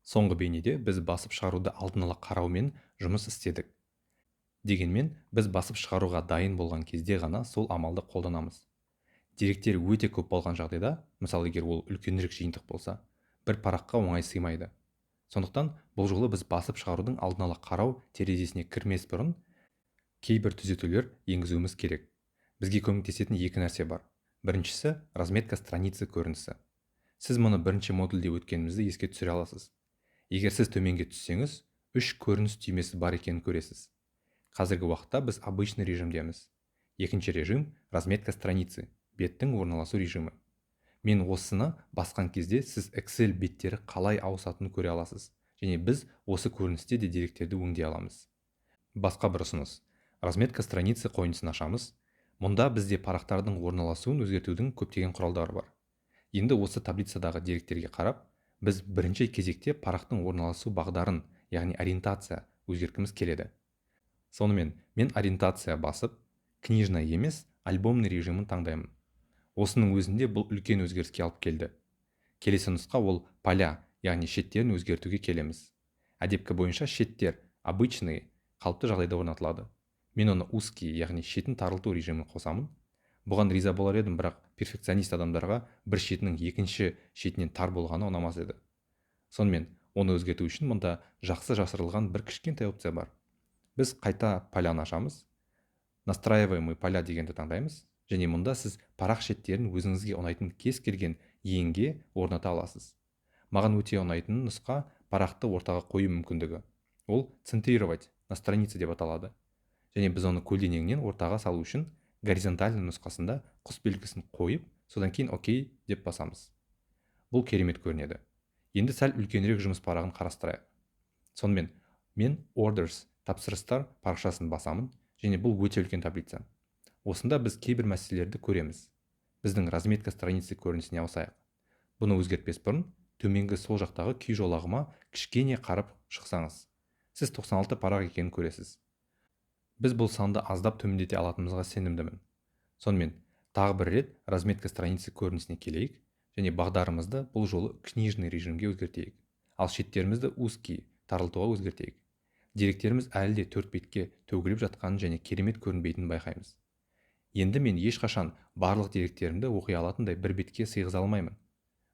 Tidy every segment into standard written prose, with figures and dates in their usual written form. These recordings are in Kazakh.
Соңғы бейнеде біз басып шығаруды алдын ала қараумен жұмыс істедік. Дегенмен, біз басып шығаруға дайын болған кезде ғана сол амалды қолданамыз. Деректер өте көп болған жағдайда, мысалы егер ол үлкенірек жиынтық болса, бір параққа оңай сыймайды. Сондықтан бұл жолы біз басып шығарудың алдын ала қарау терезесіне кірмес бұрын кейбір түзетулер енгізуіміз керек. Бізге көмектесетін екі нәрсе бар. Біріншісі разметка страницы көрінісі. Сіз мұны бірінші модульде өткенімізді еске түсіре аласыз. Егер сіз төменге түссеңіз, үш көрініс түймесі бар екенін көресіз. Қазіргі уақытта біз обычный режимдеміз. Екінші режим разметка страницы, беттің орналасу режимі. Мен осыны басқан кезде сіз Excel беттері қалай ауысатынын көре аласыз, және біз осы көріністе де деректерді өңдей аламыз. Басқа бір ұсыныс. Разметка страницы қойындысын ашамыз. Мұнда бізде парақтардың орналасуын өзгертудің көптеген құралдары бар. Енді осы таблицадағы деректерге қарап, біз бірінші кезекте парақтың орналасу бағдарын, яғни ориентация өзгерткіміз келеді. Сонымен мен ориентация басып, книжный емес, альбомный режимін таңдаймын. Осының өзінде бұл үлкен өзгеріске алып келді. Келесі нұсқа ол поля, яғни шеттерін өзгертуге келеміз. Әдепкі бойынша шеттер обычный, қалыпты жағдайда орнатылады. Мен оны узкий, яғни шетін тарылту режимін қосамын. Бұған риза болар едім, бірақ перфекционист адамдарға бір шетінің екінші шетінен тар болғаны ұнамас еді. Сонымен, оны өзгерту үшін мұнда жақсы жасырылған бір кішкентай опция бар. Біз қайта поляны ашамыз. Настраиваемый поля дегенді таңдаймыз, және мұнда сіз парақ шеттерін өзіңізге ұнайтын кез келген енге орната аласыз. Маған өте ұнайтын нұсқа парақты ортаға қою мүмкіндігі. Ол центрировать на странице деп аталады. Және біз оны көлденеңнен ортаға салу үшін горизонтальный нұсқасында құс белгісін қойып, содан кейін окей деп басамыз. Бұл керемет көрінеді. Енді сәл үлкенірек жұмыс парағын қарастырайық. Сонымен, мен orders тапсырыстар парақшасын басамын, және бұл өте үлкен таблица. Осында біз кейбір мәселелерді көреміз. Біздің разметка страницы көрінісіне ауысайық. Бұны өзгертпес бұрын, төменгі сол жақтағы күй жолағыма кішкене қарап шықсаңыз, сіз 96 парақ екенін көресіз. Біз бұл санды аздап төмендете алатынымызға сенімдімін. Сонымен, тағы бір рет разметка страницы көрінісіне келейік, және бағдарымызды бұл жолы книжный режимге өзгертейік. Ал шеттерімізді узкий, тарылтуға өзгертейік. Деректеріміз әлі де 4 бетке төгіліп жатқанын және керемет көрінбейтінін байқаймыз. Енді мен ешқашан барлық деректерімді оқи алатындай бір бетке сыйғыза алмаймын.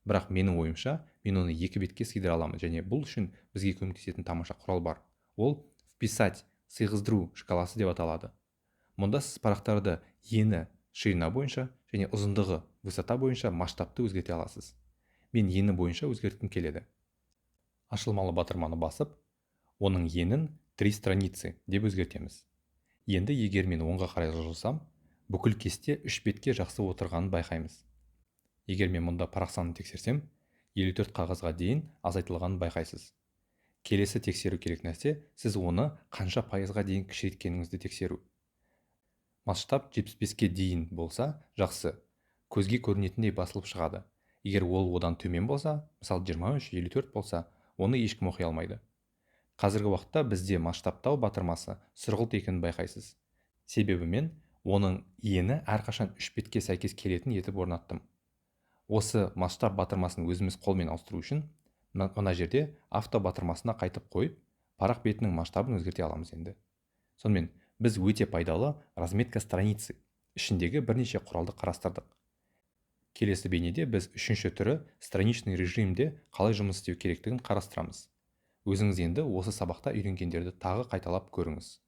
Бірақ менің ойымша, мен оны 2 бетке сыйдыра аламын, және бұл үшін бізге көмектесетін тамаша құрал бар. Ол вписать, сыйғыздыру шкаласы деп аталады. Мұнда сіз парақтарды ені ширина бойынша және ұзындығы высота бойынша масштабты өзгерте аласыз. Мен ені бойынша өзгерткім келеді. Ашылмалы батырманы басып, оның енін 3 страницы деп өзгертеміз. Енді егер мен оңға қарай жылжысам, бүкіл кесте 3 бетке жақсы отырғанын байқаймыз. Егер мен мұнда парақ санын тексерсем, 54 қағазға дейін азайтылғанын байқайсыз. Келесі тексеру керек нәрсе, сіз оны қанша пайызға дейін кішіреткеніңізді тексеру. Масштаб 75-ке дейін болса, жақсы, көзге көрінетіндей басылып шығады. Егер ол одан төмен болса, мысалы 23-54 болса, оны ешкім оқи алмайды. Қазіргі уақытта бізде масштабтау батырмасы сұрғылт екенін байқайсыз. Себебі мен оның ені әрқашан 3 бетке сәйкес келетін етіп орнаттым. Осы масштаб батырмасын өзіміз қолмен ауыстыру үшін, мына жерде авто батырмасына қайтып қойып, парақ бетінің масштабын өзгерте аламыз енді. Сонымен, біз өте пайдалы разметка страницы ішіндегі бірнеше құралды қарастырдық. Келесі бейнеде біз үшінші түрі страничный режимде қалай жұмыс істеу керектігін қарастырамыз. Өзіңіз енді осы сабақта үйренгендерді тағы қайталап көріңіз.